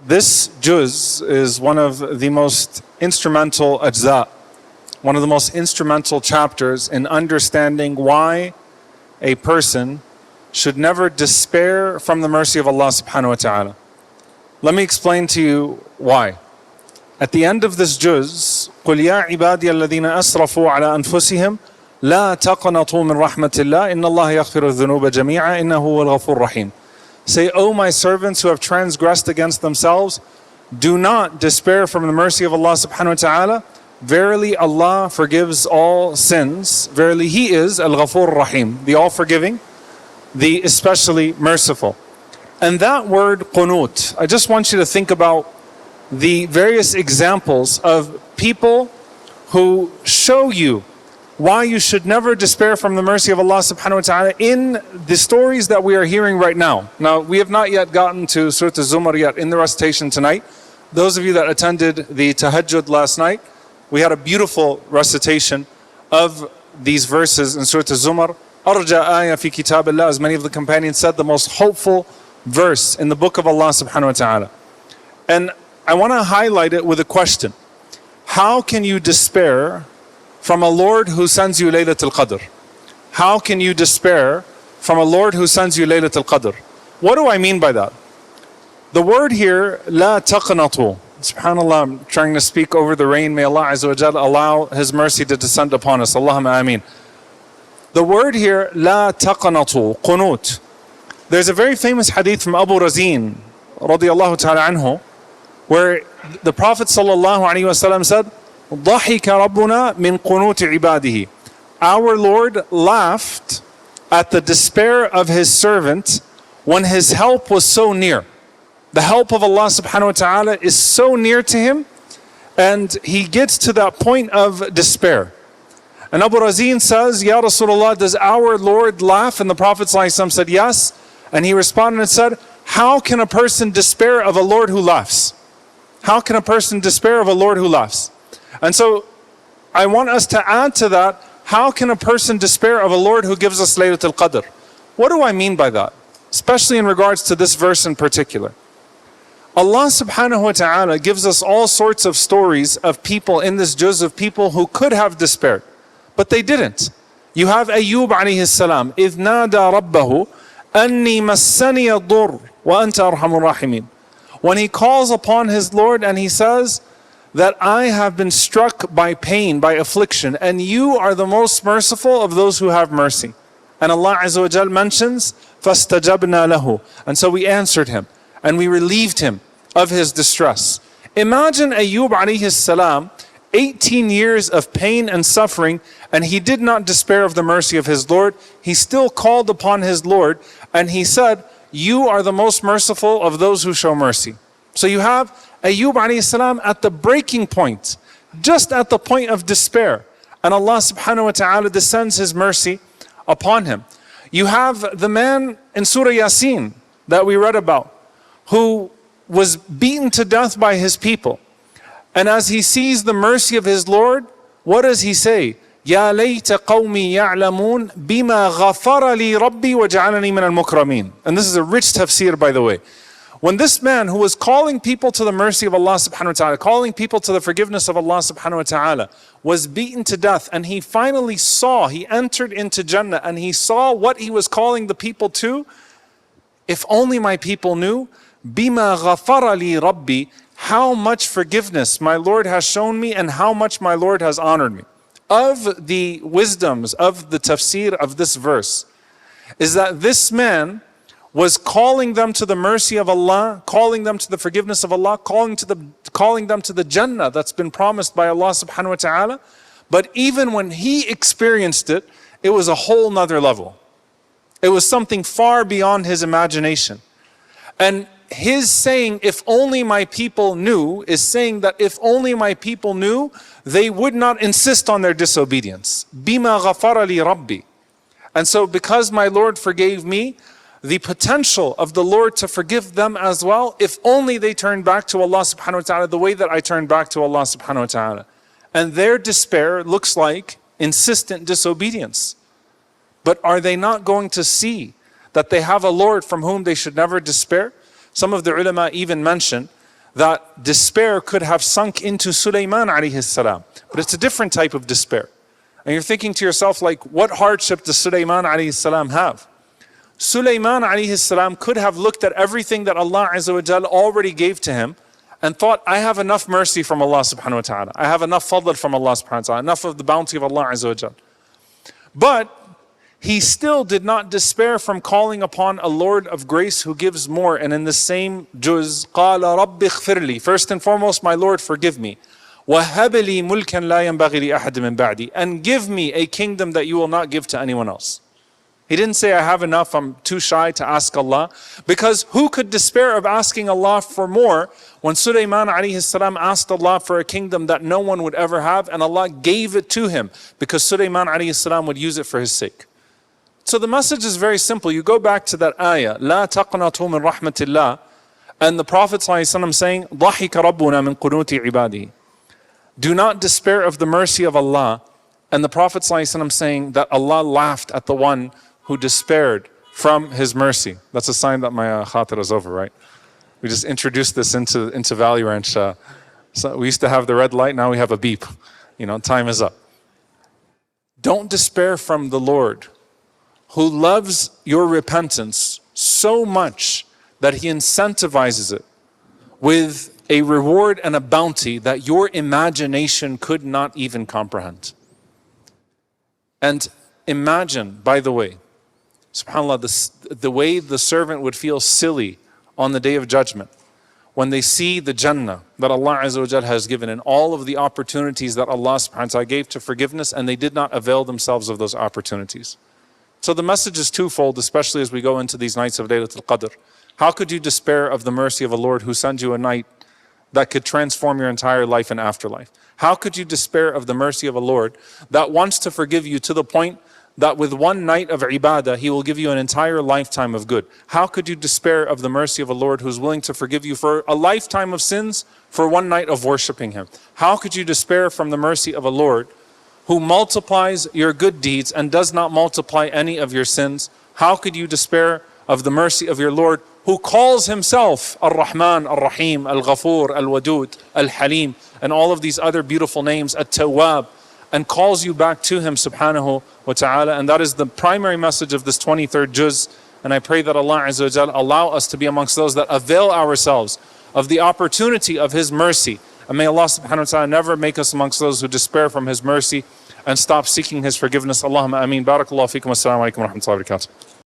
This juz is one of the most instrumental ajza, one of the most instrumental chapters in understanding why a person should never despair from the mercy of Allah subhanahu wa ta'ala. Let me explain to you why. At the end of this juz, قُلْ يَا عِبَادِيَ الَّذِينَ أَسْرَفُوا عَلَىٰ أَنفُسِهِمْ لَا تَقْنَطُوا مِنْ رَحْمَةِ اللَّهِ إِنَّ اللَّهَ يَغْفِرُ الذُّنُوبَ جَمِيعًا إِنَّهُ هُوَ الْغَفُورُ الرَّحِيمُ. Say, O my servants who have transgressed against themselves, do not despair from the mercy of Allah subhanahu wa ta'ala. Verily Allah forgives all sins. Verily He is Al-Ghafur Rahim, the all-forgiving, the especially merciful. And that word qunut, I just want you to think about the various examples of people who show you why you should never despair from the mercy of Allah subhanahu wa ta'ala in the stories that we are hearing right now. Now, we have not yet gotten to Surah Al-Zumar yet in the recitation tonight. Those of you that attended the tahajjud last night, we had a beautiful recitation of these verses in Surah Al-Zumar. Arja ayah fi kitabillah, as many of the companions said, the most hopeful verse in the book of Allah subhanahu wa ta'ala. And I want to highlight it with a question. How can you despair from a Lord who sends you Laylatul Qadr? How can you despair from a Lord who sends you Laylatul Qadr? What do I mean by that? The word here, la taqnatu. SubhanAllah, I'm trying to speak over the rain. May Allah Azza wa Jal allow His mercy to descend upon us. Allahumma ameen. The word here, la taqnatu, qunut. There's a very famous hadith from Abu Razin, radiyallahu ta'ala anhu, where the Prophet sallallahu alaihi wasallam said, ضحك ربنا من قنوت عباده. Our Lord laughed at the despair of His servant when His help was so near. The help of Allah subhanahu wa ta'ala is so near to him, and he gets to that point of despair. And Abu Razin says, Ya Rasulullah, does our Lord laugh? And the Prophet ﷺ said, yes. And he responded and said, how can a person despair of a Lord who laughs? How can a person despair of a Lord who laughs? And so I want us to add to that, how can a person despair of a Lord who gives us Laylatul Qadr? What do I mean by that? Especially in regards to this verse in particular. Allah subhanahu wa ta'ala gives us all sorts of stories of people in this juz, of people who could have despaired, but they didn't. You have Ayyub alayhi salam, إِذْ نَادَى رَبَّهُ أَنِّي مَسَّنِيَ الضُّرُّ وَأَنْتَ أَرْحَمُ الرَّاحِمِينَ. When he calls upon his Lord and he says that I have been struck by pain, by affliction, and you are the most merciful of those who have mercy. And Allah Azza wa Jal mentions, فَاسْتَجَبْنَا لَهُ. And so we answered him, and we relieved him of his distress. Imagine Ayyub alayhi salam, 18 years of pain and suffering, and he did not despair of the mercy of his Lord. He still called upon his Lord, and he said, you are the most merciful of those who show mercy. So you have Ayyub alayhi salam at the breaking point, just at the point of despair, and Allah subhanahu wa ta'ala descends His mercy upon him. You have the man in Surah Yasin that we read about, who was beaten to death by his people. And as he sees the mercy of his Lord, what does he say? يَا لَيْتَ قَوْمِي يَعْلَمُونَ بِمَا غَفَرَ لِي رَبِّي وَجَعَلَنِي مِنَ الْمُكْرَمِينَ. And this is a rich tafsir, by the way. When this man who was calling people to the mercy of Allah subhanahu wa ta'ala, calling people to the forgiveness of Allah subhanahu wa ta'ala, was beaten to death, and he finally saw, he entered into Jannah, and he saw what he was calling the people to. If only my people knew, بِمَا غَفَرَ لِي رَبِّي, how much forgiveness my Lord has shown me and how much my Lord has honored me. Of the wisdoms of the tafsir of this verse is that this man was calling them to the mercy of Allah, calling them to the forgiveness of Allah, calling them to the Jannah that's been promised by Allah subhanahu wa ta'ala. But even when he experienced it, it was a whole nother level. It was something far beyond his imagination. And his saying, if only my people knew, is saying that if only my people knew, they would not insist on their disobedience. Bima ghafara li rabbi. And so because my Lord forgave me, the potential of the Lord to forgive them as well, if only they turned back to Allah subhanahu wa ta'ala the way that I turned back to Allah subhanahu wa ta'ala. And their despair looks like insistent disobedience. But are they not going to see that they have a Lord from whom they should never despair? Some of the ulama even mention that despair could have sunk into Suleiman alayhi salam. But it's a different type of despair. And you're thinking to yourself, like, what hardship does Suleiman alayhi salam have? Suleiman alayhi salam could have looked at everything that Allah Azza wa Jal already gave to him and thought, I have enough mercy from Allah subhanahu wa ta'ala. I have enough fadl from Allah subhanahu wa ta'ala, enough of the bounty of Allah Azza wa Jal. But he still did not despair from calling upon a Lord of grace who gives more. And in the same juz, قَالَ رَبِّ اغْفِرْ لِي. First and foremost, my Lord, forgive me. وَهَبْ لِي مُلْكًا لَا يَنْبَغِي لِأَحَدٍ مِّن بَعْدِي. And give me a kingdom that you will not give to anyone else. He didn't say, I have enough, I'm too shy to ask Allah. Because who could despair of asking Allah for more when Suleiman alayhi salam asked Allah for a kingdom that no one would ever have, and Allah gave it to him because Suleiman alayhi salam would use it for his sake. So the message is very simple. You go back to that ayah, لا تقنطوا من رحمة الله, and the Prophet ﷺ saying, ضحك ربنا من قنوت عباده. Do not despair of the mercy of Allah. And the Prophet ﷺ saying that Allah laughed at the one who despaired from His mercy. That's a sign that my khatir is over, right? We just introduced this into Valley Ranch. So we used to have the red light, now we have a beep. You know, time is up. Don't despair from the Lord, who loves your repentance so much that He incentivizes it with a reward and a bounty that your imagination could not even comprehend. And imagine, by the way, subhanAllah, the way the servant would feel silly on the Day of Judgment when they see the Jannah that Allah Azza wa Jal has given and all of the opportunities that Allah subhanahu wa ta'ala gave to forgiveness, and they did not avail themselves of those opportunities. So the message is twofold, especially as we go into these nights of Laylatul Qadr. How could you despair of the mercy of a Lord who sends you a night that could transform your entire life and afterlife? How could you despair of the mercy of a Lord that wants to forgive you to the point that with one night of ibadah, He will give you an entire lifetime of good? How could you despair of the mercy of a Lord who's willing to forgive you for a lifetime of sins for one night of worshiping Him? How could you despair from the mercy of a Lord who multiplies your good deeds and does not multiply any of your sins? How could you despair of the mercy of your Lord who calls Himself Ar-Rahman, Ar-Rahim, Al-Ghafur, Al-Wadud, Al-Halim, and all of these other beautiful names, At-Tawwab, and calls you back to Him subhanahu wa ta'ala? And that is the primary message of this 23rd juz. And I pray that Allah Azza wa Jal allow us to be amongst those that avail ourselves of the opportunity of His mercy. And may Allah subhanahu wa ta'ala never make us amongst those who despair from His mercy and stop seeking His forgiveness. Allahumma ameen. Barakallahu feekum. Assalamu alaikum wa rahmatullahi wa barakatuh.